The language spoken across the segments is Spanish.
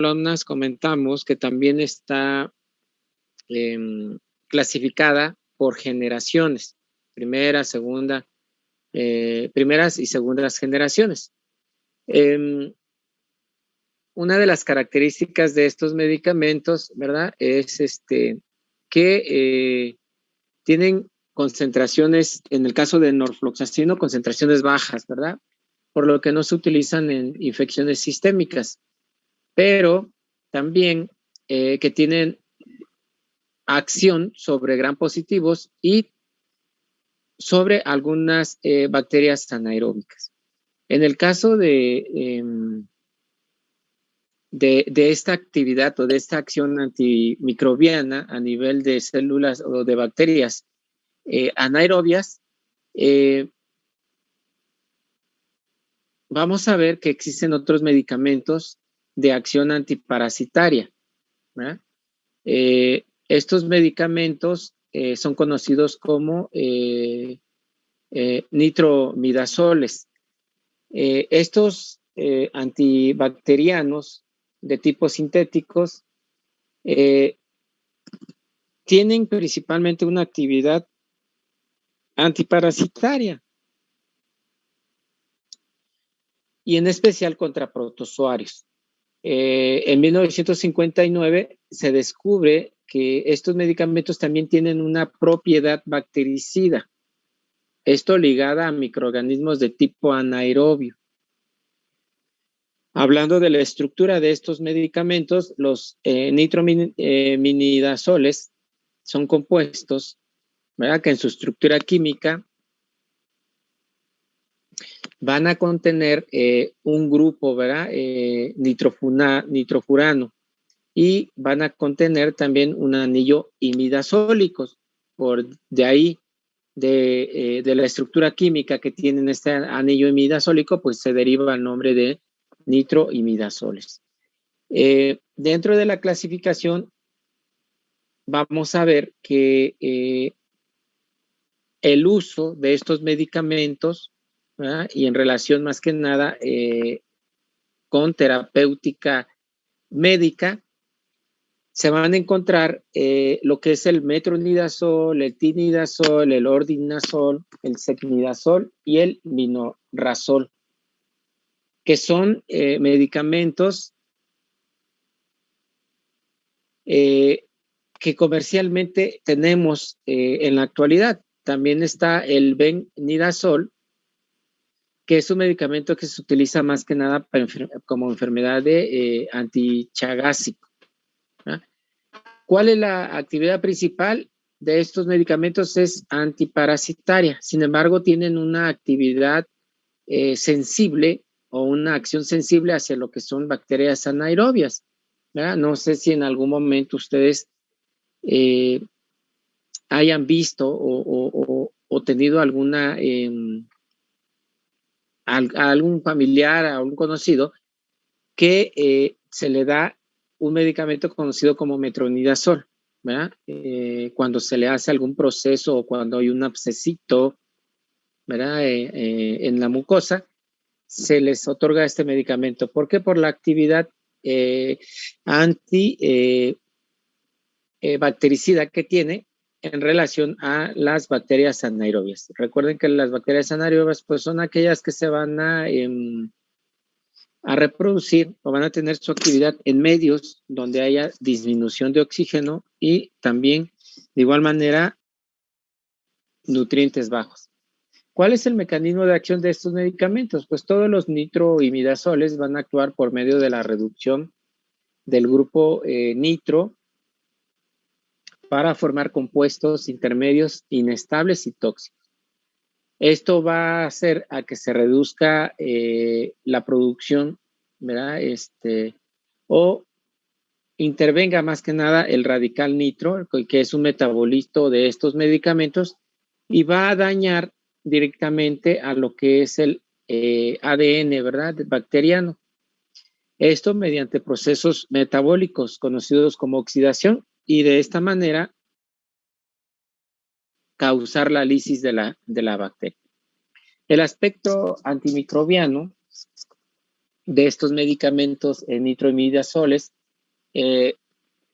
columnas comentamos que también está clasificada por generaciones, primeras y segundas generaciones. Una de las características de estos medicamentos, ¿verdad? Es que tienen concentraciones, en el caso de norfloxacino, concentraciones bajas, ¿verdad? Por lo que no se utilizan en infecciones sistémicas, pero también que tienen acción sobre gram positivos y sobre algunas bacterias anaeróbicas. En el caso de esta actividad o de esta acción antimicrobiana a nivel de células o de bacterias anaerobias, vamos a ver que existen otros medicamentos de acción antiparasitaria, ¿verdad? Estos medicamentos son conocidos como nitromidazoles. Estos antibacterianos de tipo sintéticos tienen principalmente una actividad antiparasitaria y en especial contra protozoarios. En 1959 se descubre que estos medicamentos también tienen una propiedad bactericida, esto ligada a microorganismos de tipo anaerobio. Hablando de la estructura de estos medicamentos, los nitrominidazoles son compuestos, ¿verdad?, que en su estructura química van a contener un grupo, ¿verdad?, nitrofurano, y van a contener también un anillo imidazólico. Por de ahí, de la estructura química que tienen este anillo imidazólico, pues se deriva el nombre de nitroimidazoles. Dentro de la clasificación vamos a ver que el uso de estos medicamentos, ¿verdad?, y en relación más que nada con terapéutica médica, se van a encontrar lo que es el metronidazol, el tinidazol, el ordinazol, el secnidazol y el minorrazol, que son medicamentos que comercialmente tenemos en la actualidad. También está el benidazol, que es un medicamento que se utiliza más que nada como enfermedad de antichagásico. ¿Ah? ¿Cuál es la actividad principal de estos medicamentos? Es antiparasitaria. Sin embargo, tienen una actividad sensible o una acción sensible hacia lo que son bacterias anaerobias, ¿verdad? No sé si en algún momento ustedes hayan visto o tenido alguna a algún familiar, a algún conocido, que se le da un medicamento conocido como metronidazol, ¿verdad? Cuando se le hace algún proceso o cuando hay un abscesito, ¿verdad?, en la mucosa, se les otorga este medicamento. ¿Por qué? Por la actividad antibactericida que tiene en relación a las bacterias anaerobias. Recuerden que las bacterias anaerobias pues son aquellas que se van a reproducir o van a tener su actividad en medios donde haya disminución de oxígeno y también de igual manera nutrientes bajos. ¿Cuál es el mecanismo de acción de estos medicamentos? Pues todos los nitroimidazoles van a actuar por medio de la reducción del grupo nitro para formar compuestos intermedios inestables y tóxicos. Esto va a hacer a que se reduzca la producción, ¿verdad? O intervenga más que nada el radical nitro, que es un metabolito de estos medicamentos, y va a dañar directamente a lo que es el ADN, ¿verdad?, bacteriano. Esto mediante procesos metabólicos conocidos como oxidación, y de esta manera causar la lisis de la bacteria. El aspecto antimicrobiano de estos medicamentos nitroimidazoles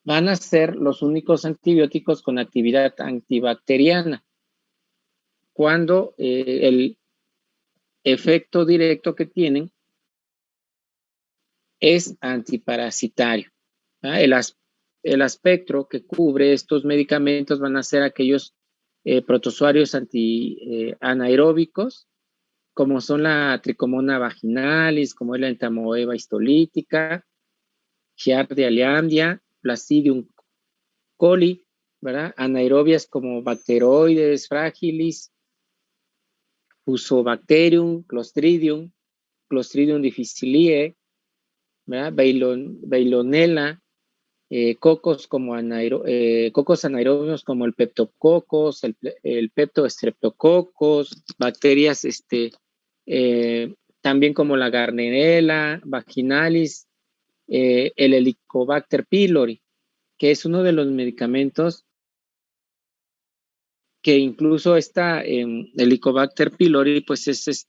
van a ser los únicos antibióticos con actividad antibacteriana, cuando el efecto directo que tienen es antiparasitario. El espectro que cubre estos medicamentos van a ser aquellos protozoarios anaeróbicos, como son la Trichomona vaginalis, como es la Entamoeba histolítica, Giardia lambda, Placidium coli, ¿verdad? Anaerobias como Bacteroides fragilis, Fusobacterium, Clostridium difficilie, ¿verdad? Veilonella, cocos cocos anaerobios como el Peptococos, el Peptostreptococcus, bacterias también como la Gardnerella vaginalis, el Helicobacter pylori, que es uno de los medicamentos que incluso esta Helicobacter pylori, pues es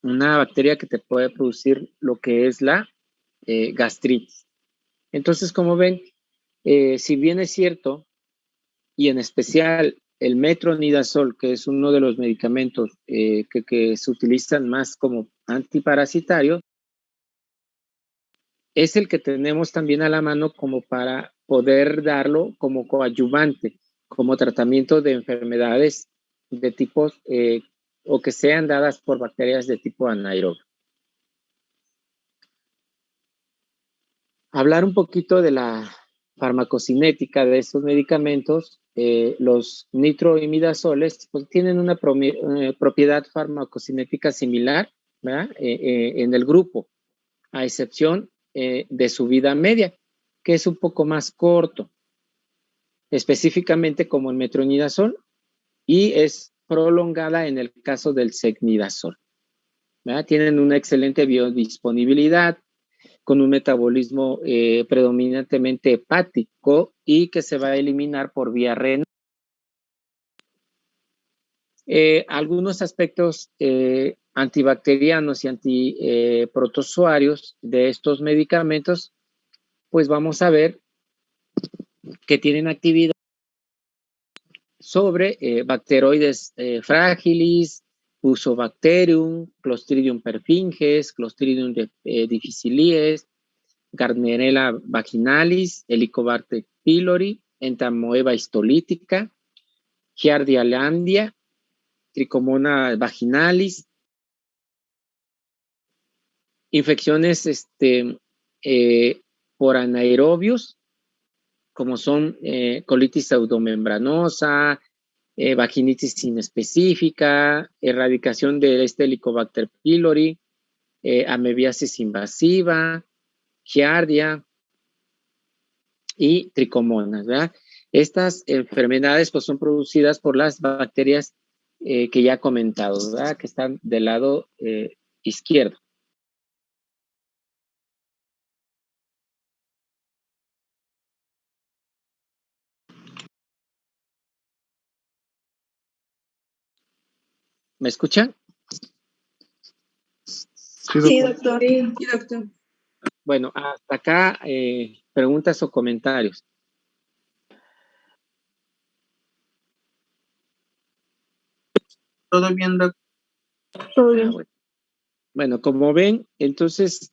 una bacteria que te puede producir lo que es la gastritis. Entonces, como ven, si bien es cierto, y en especial el metronidazol, que es uno de los medicamentos que se utilizan más como antiparasitario, es el que tenemos también a la mano como para poder darlo como coadyuvante, como tratamiento de enfermedades de tipos o que sean dadas por bacterias de tipo anaerobio. Hablar un poquito de la farmacocinética de estos medicamentos, los nitroimidazoles pues, tienen una propiedad farmacocinética similar, ¿verdad? En el grupo, a excepción de su vida media, que es un poco más corto, específicamente como el metronidazol, y es prolongada en el caso del secnidazol, ¿verdad? Tienen una excelente biodisponibilidad, con un metabolismo predominantemente hepático y que se va a eliminar por vía renal. Algunos aspectos antibacterianos y antiprotozoarios de estos medicamentos, pues vamos a ver que tienen actividad sobre bacteroides fragilis, Fusobacterium, Clostridium perfringens, Clostridium difficilis, Gardnerella vaginalis, Helicobacter pylori, Entamoeba histolítica, Giardia lambda, Trichomona vaginalis, infecciones por anaerobios, como son colitis pseudomembranosa, vaginitis inespecífica, erradicación de este Helicobacter pylori, amebiasis invasiva, Giardia y tricomonas, ¿verdad? Estas enfermedades pues son producidas por las bacterias que ya he comentado, ¿verdad? Que están del lado izquierdo. ¿Me escuchan? Sí, doctor. Sí, doctor. Bueno, hasta acá preguntas o comentarios. Todo bien, doctor. Todo bien. Bueno, como ven, entonces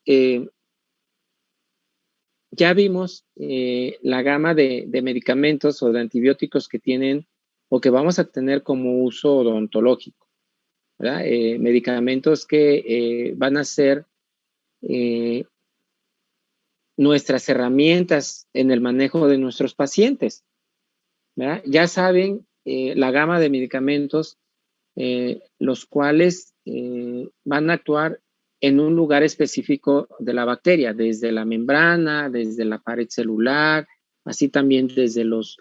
ya vimos la gama de medicamentos o de antibióticos que tienen o que vamos a tener como uso odontológico, ¿verdad? Medicamentos que van a ser nuestras herramientas en el manejo de nuestros pacientes, ¿verdad? Ya saben la gama de medicamentos los cuales van a actuar en un lugar específico de la bacteria, desde la membrana, desde la pared celular, así también desde los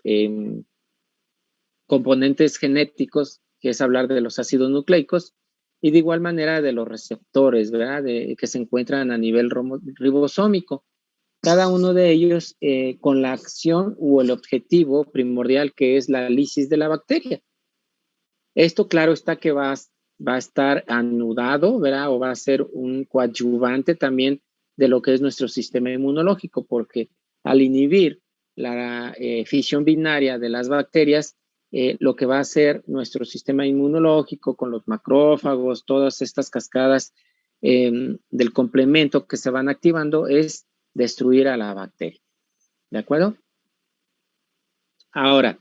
componentes genéticos, que es hablar de los ácidos nucleicos, y de igual manera de los receptores, ¿verdad? Que se encuentran a nivel ribosómico. Cada uno de ellos con la acción o el objetivo primordial que es la lisis de la bacteria. Esto, claro, está que va a estar anudado, ¿verdad? O va a ser un coadyuvante también de lo que es nuestro sistema inmunológico, porque al inhibir la fisión binaria de las bacterias, lo que va a hacer nuestro sistema inmunológico con los macrófagos, todas estas cascadas del complemento que se van activando es destruir a la bacteria. ¿De acuerdo? Ahora,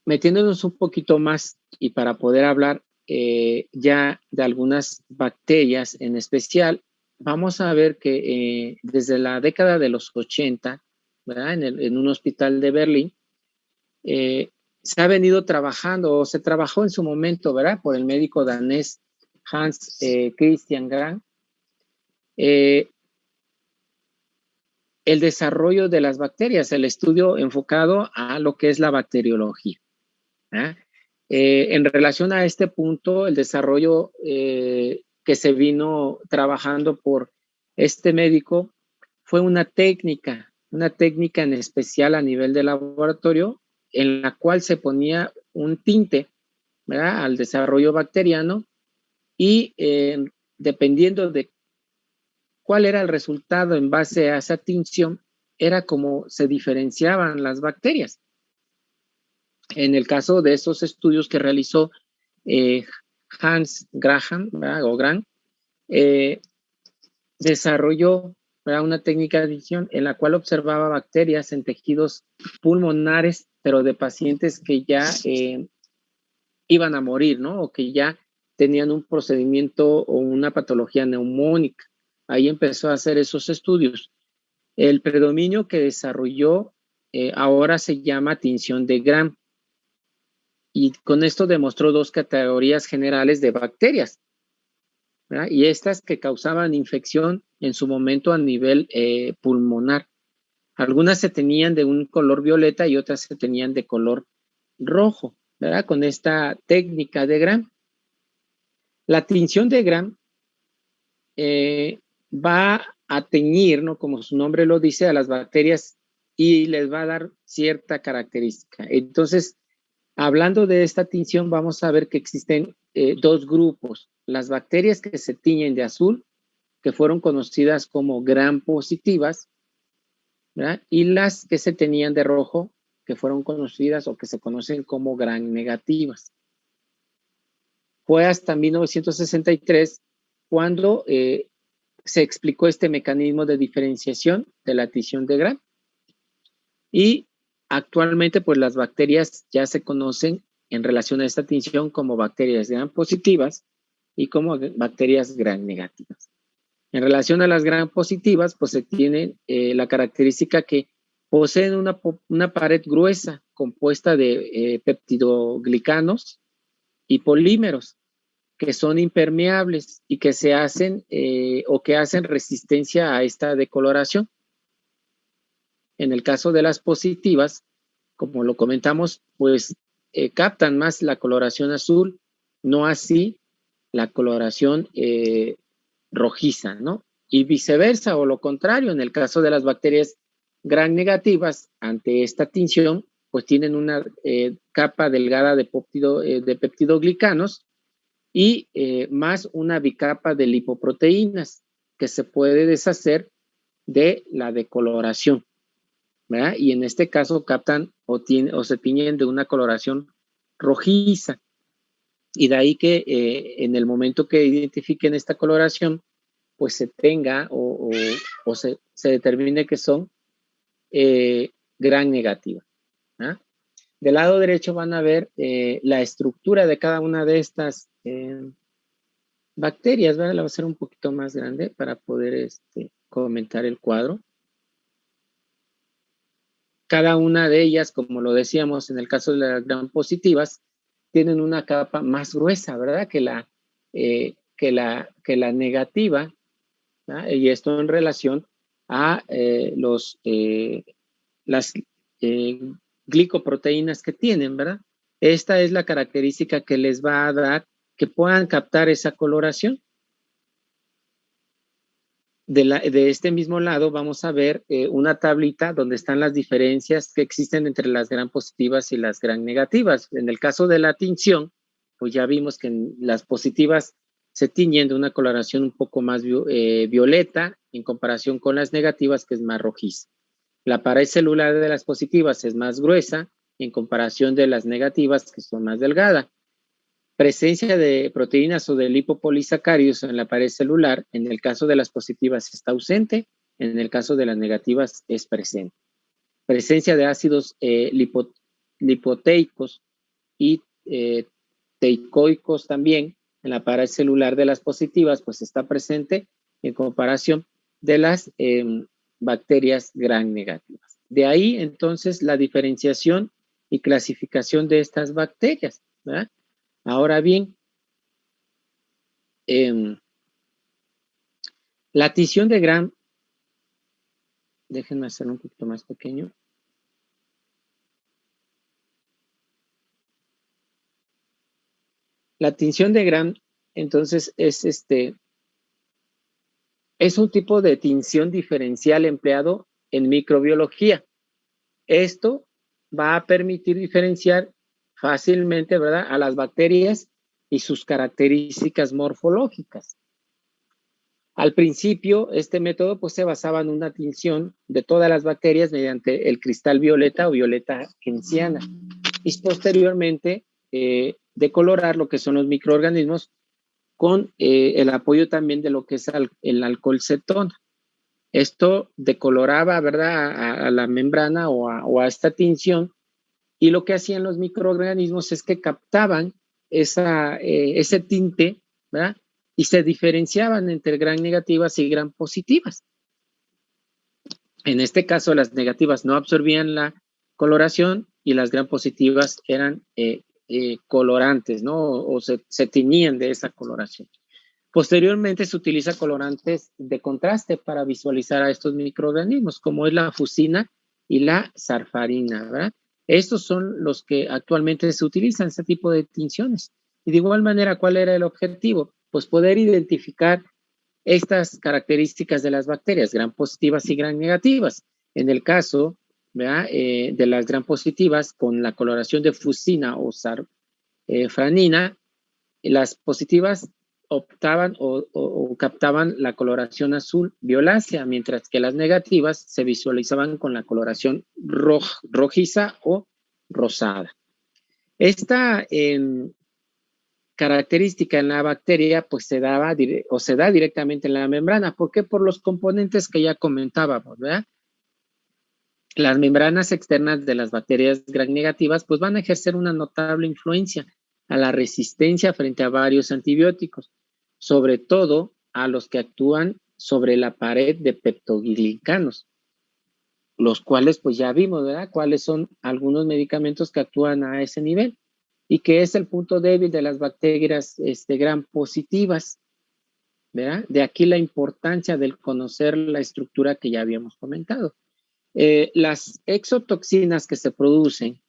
metiéndonos un poquito más y para poder hablar ya de algunas bacterias en especial, vamos a ver que desde la década de los 80, ¿verdad? En un hospital de Berlín, se ha venido trabajando, o se trabajó en su momento, ¿verdad? Por el médico danés Hans Christian Gram, el desarrollo de las bacterias, el estudio enfocado a lo que es la bacteriología. En relación a este punto, el desarrollo que se vino trabajando por este médico fue una técnica en especial a nivel de laboratorio en la cual se ponía un tinte, ¿verdad?, al desarrollo bacteriano y dependiendo de cuál era el resultado en base a esa tinción, era como se diferenciaban las bacterias. En el caso de esos estudios que realizó Hans Graham, ¿verdad?, o Graham, desarrolló, ¿verdad?, una técnica de adición en la cual observaba bacterias en tejidos pulmonares, pero de pacientes que ya iban a morir, ¿no? O que ya tenían un procedimiento o una patología neumónica. Ahí empezó a hacer esos estudios. El predominio que desarrolló ahora se llama tinción de Gram. Y con esto demostró dos categorías generales de bacterias, ¿verdad? Y estas que causaban infección en su momento a nivel pulmonar. Algunas se tenían de un color violeta y otras se tenían de color rojo, ¿verdad? Con esta técnica de Gram. La tinción de Gram va a teñir, ¿no?, como su nombre lo dice, a las bacterias y les va a dar cierta característica. Entonces, hablando de esta tinción, vamos a ver que existen dos grupos. Las bacterias que se tiñen de azul, que fueron conocidas como Gram positivas, ¿verdad?, y las que se teñían de rojo, que fueron conocidas o que se conocen como Gram negativas. Fue hasta 1963 cuando se explicó este mecanismo de diferenciación de la tinción de Gram. Y actualmente, pues las bacterias ya se conocen en relación a esta tinción como bacterias Gram positivas y como bacterias Gram negativas. En relación a las Gram positivas, pues se tiene la característica que poseen una pared gruesa compuesta de peptidoglicanos y polímeros que son impermeables y que se hacen o que hacen resistencia a esta decoloración. En el caso de las positivas, como lo comentamos, pues captan más la coloración azul, no así la coloración rojiza, ¿no? Y viceversa, o lo contrario, en el caso de las bacterias Gram negativas, ante esta tinción, pues tienen una capa delgada de peptidoglicanos y más una bicapa de lipoproteínas que se puede deshacer de la decoloración, ¿verdad? Y en este caso captan o se tiñen de una coloración rojiza. Y de ahí que en el momento que identifiquen esta coloración, pues se tenga o se determine que son Gram negativas. ¿Ah? Del lado derecho van a ver la estructura de cada una de estas bacterias, ¿verdad? La voy a hacer un poquito más grande para poder comentar el cuadro. Cada una de ellas, como lo decíamos en el caso de las Gram positivas, tienen una capa más gruesa, ¿verdad? Que la negativa, ¿verdad? Y esto en relación a las glicoproteínas que tienen, ¿verdad? Esta es la característica que les va a dar que puedan captar esa coloración. De este mismo lado vamos a ver una tablita donde están las diferencias que existen entre las Gram positivas y las Gram negativas. En el caso de la tinción, pues ya vimos que en las positivas se tiñen de una coloración un poco más violeta en comparación con las negativas, que es más rojiza. La pared celular de las positivas es más gruesa en comparación de las negativas, que son más delgadas. Presencia de proteínas o de lipopolisacáridos en la pared celular, en el caso de las positivas está ausente, en el caso de las negativas es presente. Presencia de ácidos lipoteicos y teicoicos también en la pared celular de las positivas, pues está presente en comparación de las bacterias gram negativas. De ahí entonces la diferenciación y clasificación de estas bacterias, ¿verdad? Ahora bien, la tinción de Gram, déjenme hacerlo un poquito más pequeño. La tinción de Gram, entonces, es un tipo de tinción diferencial empleado en microbiología. Esto va a permitir diferenciar fácilmente, ¿verdad?, a las bacterias y sus características morfológicas. Al principio, este método pues, se basaba en una tinción de todas las bacterias mediante el cristal violeta o violeta genciana. Y posteriormente, decolorar lo que son los microorganismos con el apoyo también de lo que es el alcohol cetona. Esto decoloraba, ¿verdad?, a la membrana o a esta tinción, y lo que hacían los microorganismos es que captaban ese tinte, ¿verdad?, y se diferenciaban entre gram negativas y gram positivas. En este caso, las negativas no absorbían la coloración y las gram positivas eran colorantes, ¿no? O se teñían de esa coloración. Posteriormente se utiliza colorantes de contraste para visualizar a estos microorganismos, como es la fucina y la sarfarina, ¿verdad? Estos son los que actualmente se utilizan, este tipo de tinciones. Y de igual manera, ¿cuál era el objetivo? Pues poder identificar estas características de las bacterias, gram positivas y gram negativas. En el caso, ¿verdad?, de las gram positivas, con la coloración de fucina o sarfranina, las positivas optaban o captaban la coloración azul violácea, mientras que las negativas se visualizaban con la coloración rojiza o rosada. Esta característica en la bacteria pues se da directamente en la membrana. ¿Por qué? Por los componentes que ya comentábamos, ¿verdad? Las membranas externas de las bacterias gram negativas pues van a ejercer una notable influencia a la resistencia frente a varios antibióticos, sobre todo a los que actúan sobre la pared de peptoglicanos, los cuales pues ya vimos, ¿verdad?, cuáles son algunos medicamentos que actúan a ese nivel y que es el punto débil de las bacterias gram positivas, ¿verdad? De aquí la importancia del conocer la estructura que ya habíamos comentado. Las exotoxinas que se producen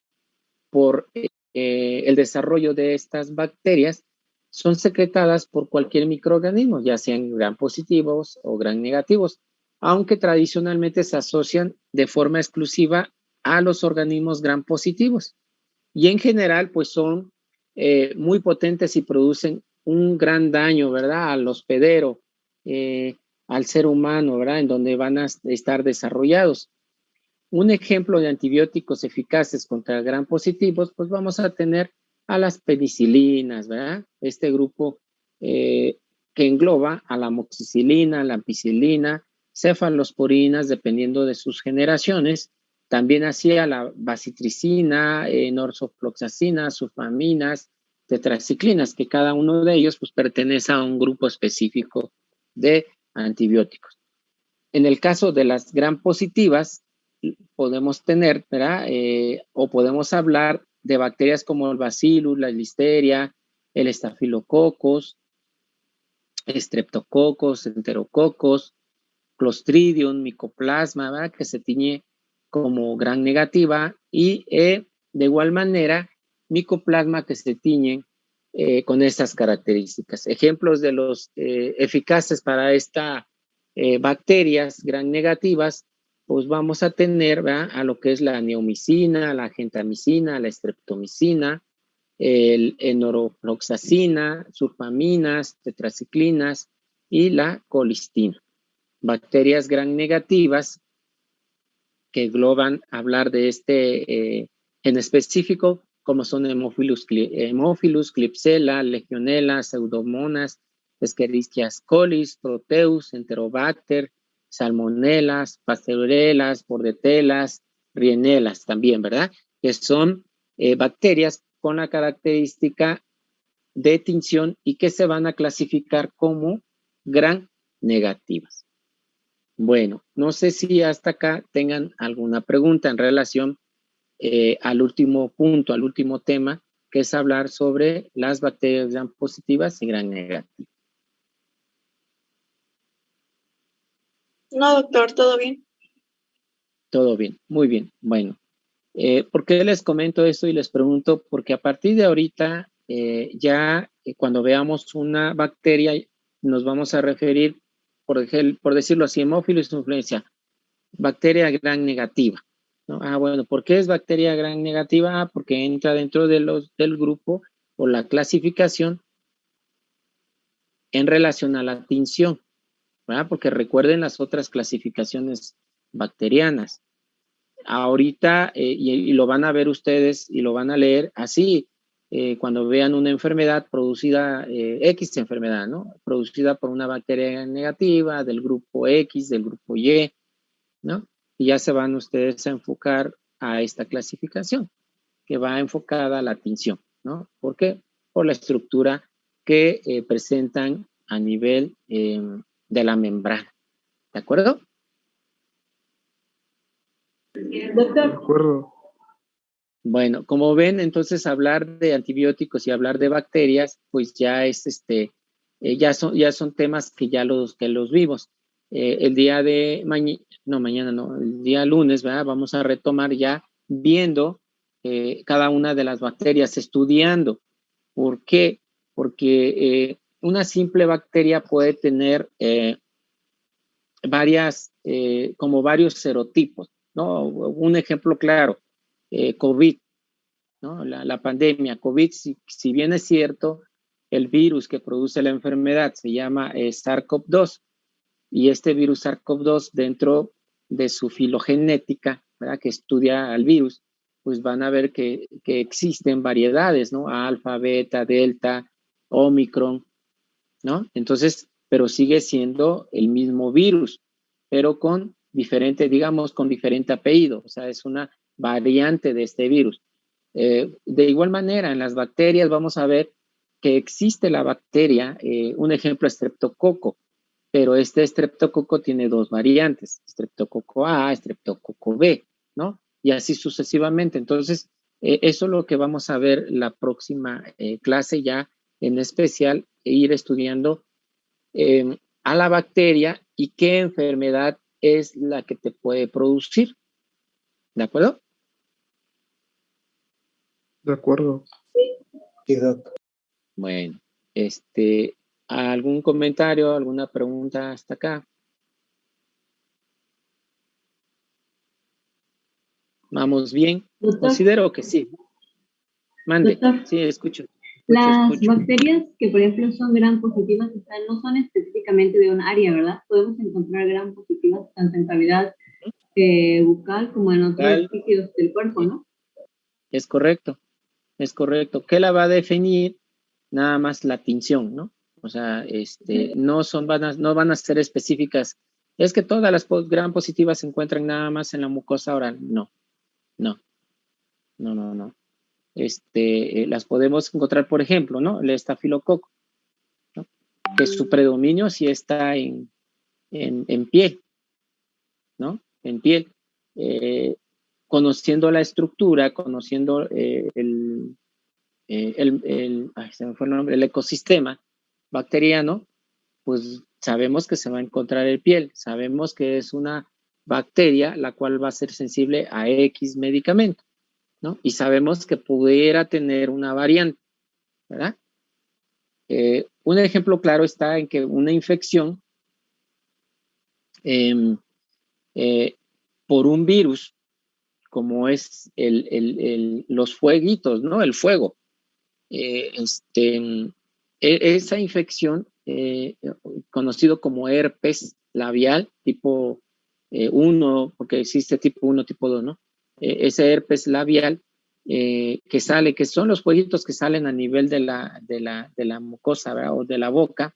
por el desarrollo de estas bacterias son secretadas por cualquier microorganismo, ya sean gram positivos o gram negativos, aunque tradicionalmente se asocian de forma exclusiva a los organismos gram positivos. Y en general, pues son muy potentes y producen un gran daño, ¿verdad?, al hospedero, al ser humano, ¿verdad?, en donde van a estar desarrollados. Un ejemplo de antibióticos eficaces contra gram positivos, pues vamos a tener a las penicilinas, ¿verdad? Este grupo que engloba a la amoxicilina, la ampicilina, cefalosporinas, dependiendo de sus generaciones, también hacia la bacitricina, norfloxacina, sulfaminas, tetraciclinas, que cada uno de ellos pues pertenece a un grupo específico de antibióticos. En el caso de las gram positivas, podemos tener, ¿verdad?, o podemos hablar de bacterias como el bacillus, la listeria, el estafilococos, streptococos, enterococos, clostridium, micoplasma, ¿verdad?, que se tiñe como gram negativa, y de igual manera micoplasma que se tiñen con estas características. Ejemplos de los eficaces para esta bacterias gram negativas, pues vamos a tener, ¿verdad?, a lo que es la neomicina, la gentamicina, la streptomicina, el norofloxacina, sulfaminas, tetraciclinas y la colistina. Bacterias gram negativas que engloban hablar de en específico, como son Haemophilus, Klebsiella, Legionella, Pseudomonas, Escherichia coli, Proteus, Enterobacter, Salmonellas, Pasteurellas, Bordetelas, Rienelas también, ¿verdad? Que son bacterias con la característica de tinción y que se van a clasificar como gram negativas. Bueno, no sé si hasta acá tengan alguna pregunta en relación al último punto, al último tema, que es hablar sobre las bacterias gram positivas y gram negativas. No, doctor, todo bien. Todo bien, muy bien. Bueno, ¿por qué les comento esto y les pregunto? Porque a partir de ahorita, cuando veamos una bacteria, nos vamos a referir, por decirlo así, Haemophilus influenza, bacteria gram negativa, ¿no? Bueno, ¿por qué es bacteria gram negativa? Porque entra dentro del grupo o la clasificación en relación a la tinción, ¿verdad? Porque recuerden las otras clasificaciones bacterianas. Ahorita, y lo van a ver ustedes y lo van a leer así, cuando vean una enfermedad producida, X enfermedad, ¿no? Producida por una bacteria negativa del grupo X, del grupo Y, ¿no? Y ya se van ustedes a enfocar a esta clasificación, que va enfocada a la tinción, ¿no? ¿Por qué? Por la estructura que presentan a nivel de la membrana, ¿de acuerdo? Doctor. De acuerdo. Bueno, como ven, entonces hablar de antibióticos y hablar de bacterias, pues ya es ya son temas que ya los vimos. El día de mañana no, el día lunes, ¿verdad? Vamos a retomar ya viendo cada una de las bacterias, estudiando. ¿Por qué? Porque una simple bacteria puede tener como varios serotipos, ¿no? Un ejemplo claro, COVID, ¿no? La pandemia COVID, si bien es cierto, el virus que produce la enfermedad se llama SARS-CoV-2 y este virus SARS-CoV-2 dentro de su filogenética, ¿verdad? Que estudia al virus, pues van a ver que existen variedades, ¿no? Alfa, beta, delta, omicron, ¿no? Entonces, pero sigue siendo el mismo virus, pero con diferente, digamos, con diferente apellido, o sea, es una variante de este virus. De igual manera, en las bacterias vamos a ver que existe la bacteria, un ejemplo, estreptococo, pero este estreptococo tiene dos variantes, estreptococo A, estreptococo B, ¿no? Y así sucesivamente. Entonces, eso es lo que vamos a ver la próxima clase ya en especial, ir estudiando a la bacteria y qué enfermedad es la que te puede producir. ¿De acuerdo? De acuerdo. Sí, doctor. Bueno, ¿algún comentario, alguna pregunta hasta acá? ¿Vamos bien? Doctor. Considero que sí. Mande. Doctor. Sí, escucho. Las bacterias que, por ejemplo, son gram positivas, no son específicamente de un área, ¿verdad? Podemos encontrar gram positivas tanto en cavidad bucal como en otros sitios del cuerpo, ¿no? Es correcto, es correcto. ¿Qué la va a definir? Nada más la tinción, ¿no? O sea, no van a ser específicas. Es que todas las gram positivas se encuentran nada más en la mucosa oral. No. Las podemos encontrar, por ejemplo, ¿no? El estafilococo, ¿no? Que su predominio sí está en piel, ¿no? En piel. Conociendo la estructura, conociendo se me fue el nombre, el ecosistema bacteriano, pues sabemos que se va a encontrar en piel, sabemos que es una bacteria la cual va a ser sensible a X medicamento, ¿no? Y sabemos que pudiera tener una variante, ¿verdad? Un ejemplo claro está en que una infección por un virus, como es los fueguitos, ¿no? El fuego. esa infección, conocido como herpes labial tipo 1, porque existe tipo 1, tipo 2, ¿no? Ese herpes labial que sale, que son los fueguitos que salen a nivel de la mucosa, ¿verdad? O de la boca,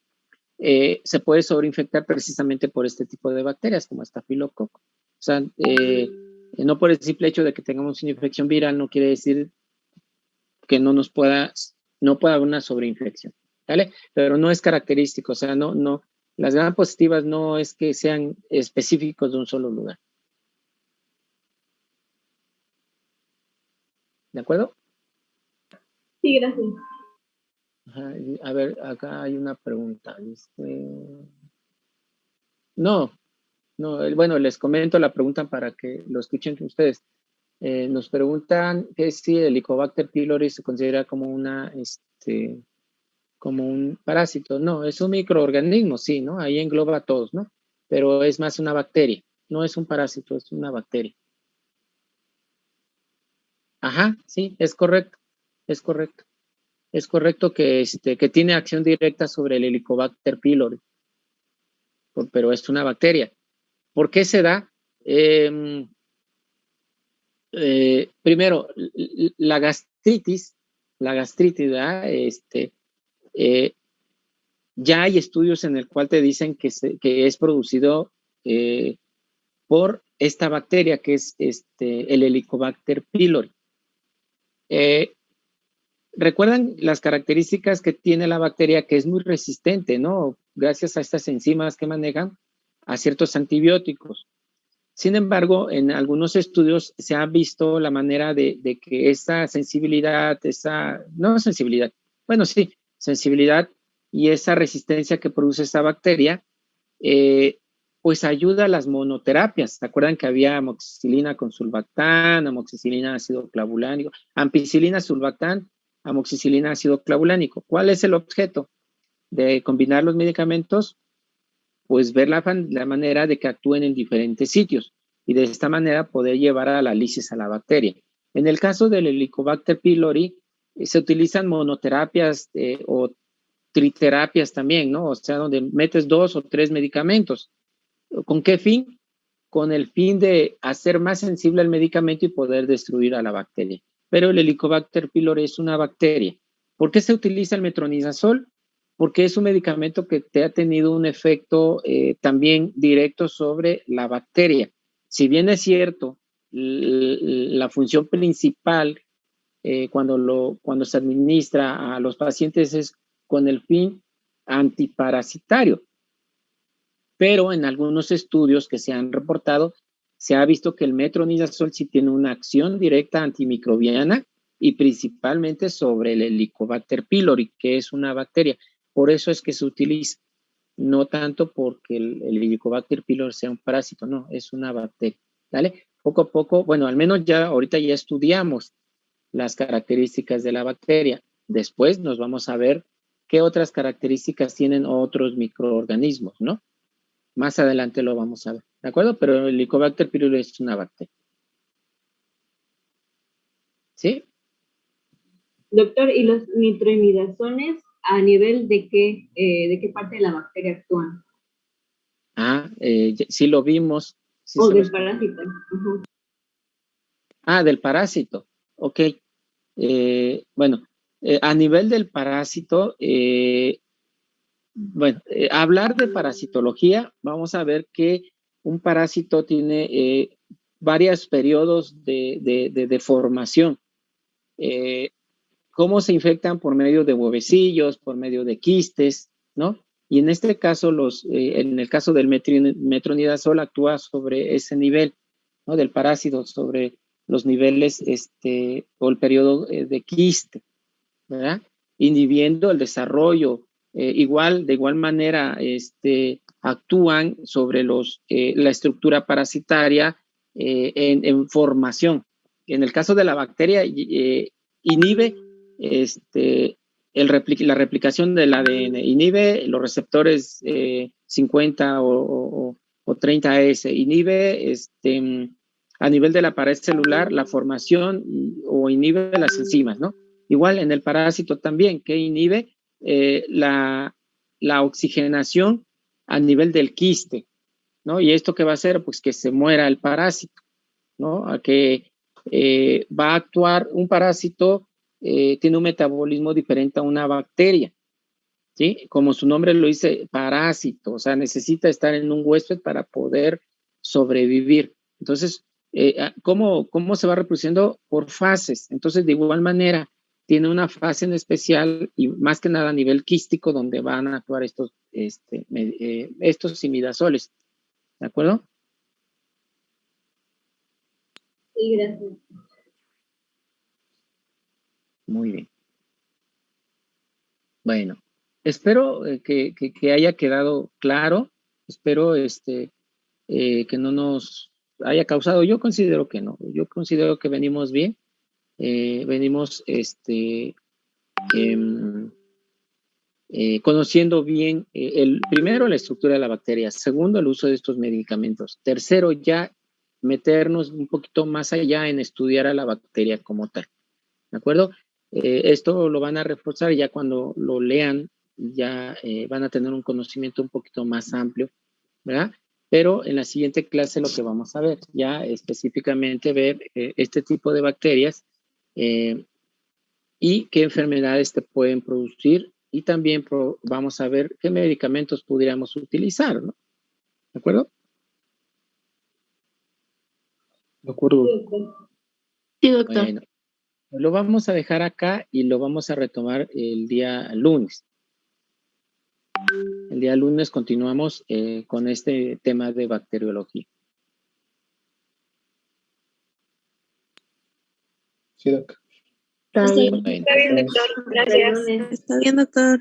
se puede sobreinfectar precisamente por este tipo de bacterias como estafilococo. O sea, no por el simple hecho de que tengamos una infección viral no quiere decir que no pueda haber una sobreinfección, ¿vale? Pero no es característico, o sea, no, las gram positivas no es que sean específicos de un solo lugar. ¿De acuerdo? Sí, gracias. Ajá, a ver, acá hay una pregunta. No, bueno, les comento la pregunta para que lo escuchen ustedes. Nos preguntan que si el Helicobacter pylori se considera como como un parásito. No, es un microorganismo, sí, ¿no? Ahí engloba a todos, ¿no? Pero es más una bacteria. No es un parásito, es una bacteria. Ajá, sí, es correcto. Es correcto. Es correcto que tiene acción directa sobre el Helicobacter pylori, pero es una bacteria. ¿Por qué se da? Primero, la gastritis, ¿verdad? Ya hay estudios en el cual te dicen que es producido por esta bacteria que es el Helicobacter pylori. Recuerdan las características que tiene la bacteria, que es muy resistente, ¿no? Gracias a estas enzimas que manejan a ciertos antibióticos. Sin embargo, en algunos estudios se ha visto la manera de que esa sensibilidad, sensibilidad y esa resistencia que produce esa bacteria, pues ayuda a las monoterapias. ¿Se acuerdan que había amoxicilina con sulbactán, amoxicilina ácido clavulánico, ampicilina, sulbactán, amoxicilina ácido clavulánico? ¿Cuál es el objeto de combinar los medicamentos? Pues ver la manera de que actúen en diferentes sitios y de esta manera poder llevar a la lisis a la bacteria. En el caso del Helicobacter pylori, se utilizan monoterapias o triterapias también, ¿no? O sea, donde metes 2 o 3 medicamentos. ¿Con qué fin? Con el fin de hacer más sensible el medicamento y poder destruir a la bacteria. Pero el Helicobacter pylori es una bacteria. ¿Por qué se utiliza el metronidazol? Porque es un medicamento que te ha tenido un efecto también directo sobre la bacteria. Si bien es cierto, la función principal cuando se administra a los pacientes es con el fin antiparasitario, pero en algunos estudios que se han reportado, se ha visto que el metronidazol sí tiene una acción directa antimicrobiana y principalmente sobre el Helicobacter pylori, que es una bacteria. Por eso es que se utiliza, no tanto porque el Helicobacter pylori sea un parásito, no, es una bacteria. ¿Vale? Poco a poco, bueno, al menos ya ahorita ya estudiamos las características de la bacteria. Después nos vamos a ver qué otras características tienen otros microorganismos, ¿no? Más adelante lo vamos a ver, ¿de acuerdo? Pero el Helicobacter pylori es una bacteria. ¿Sí? Doctor, ¿y los nitroimidazones a nivel de qué parte de la bacteria actúan? Sí lo vimos. Sí o del parásito. Del parásito. Ok. Bueno, a nivel del parásito, hablar de parasitología, vamos a ver que un parásito tiene varios periodos de formación. ¿Cómo se infectan? Por medio de huevecillos, por medio de quistes, ¿no? Y en este caso, en el caso del metronidazol actúa sobre ese nivel, ¿no? Del parásito, sobre los niveles o el periodo de quiste, ¿verdad? Inhibiendo el desarrollo. De igual manera, actúan sobre la estructura parasitaria en formación. En el caso de la bacteria, inhibe la replicación del ADN, inhibe los receptores 50 o 30S, inhibe a nivel de la pared celular la formación o inhibe las enzimas, ¿no? Igual en el parásito también, que inhibe la oxigenación a nivel del quiste, ¿no? ¿Y esto qué va a hacer? Pues que se muera el parásito, ¿no? A que va a actuar un parásito, tiene un metabolismo diferente a una bacteria, ¿sí? Como su nombre lo dice, parásito, o sea, necesita estar en un huésped para poder sobrevivir. Entonces, ¿cómo se va reproduciendo? Por fases. Entonces, de igual manera, tiene una fase en especial y más que nada a nivel quístico donde van a actuar estos imidazoles. ¿De acuerdo? Sí, gracias. Muy bien. Bueno, espero que haya quedado claro. Espero que no nos haya causado. Yo considero que no. Yo considero que venimos bien. Venimos conociendo bien, primero, la estructura de la bacteria. Segundo, el uso de estos medicamentos. Tercero, ya meternos un poquito más allá en estudiar a la bacteria como tal. ¿De acuerdo? Esto lo van a reforzar ya cuando lo lean, ya van a tener un conocimiento un poquito más amplio, ¿verdad? Pero en la siguiente clase lo que vamos a ver, ya específicamente ver este tipo de bacterias y qué enfermedades te pueden producir y también vamos a ver qué medicamentos pudiéramos utilizar, ¿no? ¿De acuerdo? De acuerdo. Sí, doctor. Bueno, lo vamos a dejar acá y lo vamos a retomar el día lunes. El día lunes continuamos con este tema de bacteriología. Sí, doc. Está bien. Bueno, Está bien, doctor. Gracias. Hasta el lunes. Está bien, doctor.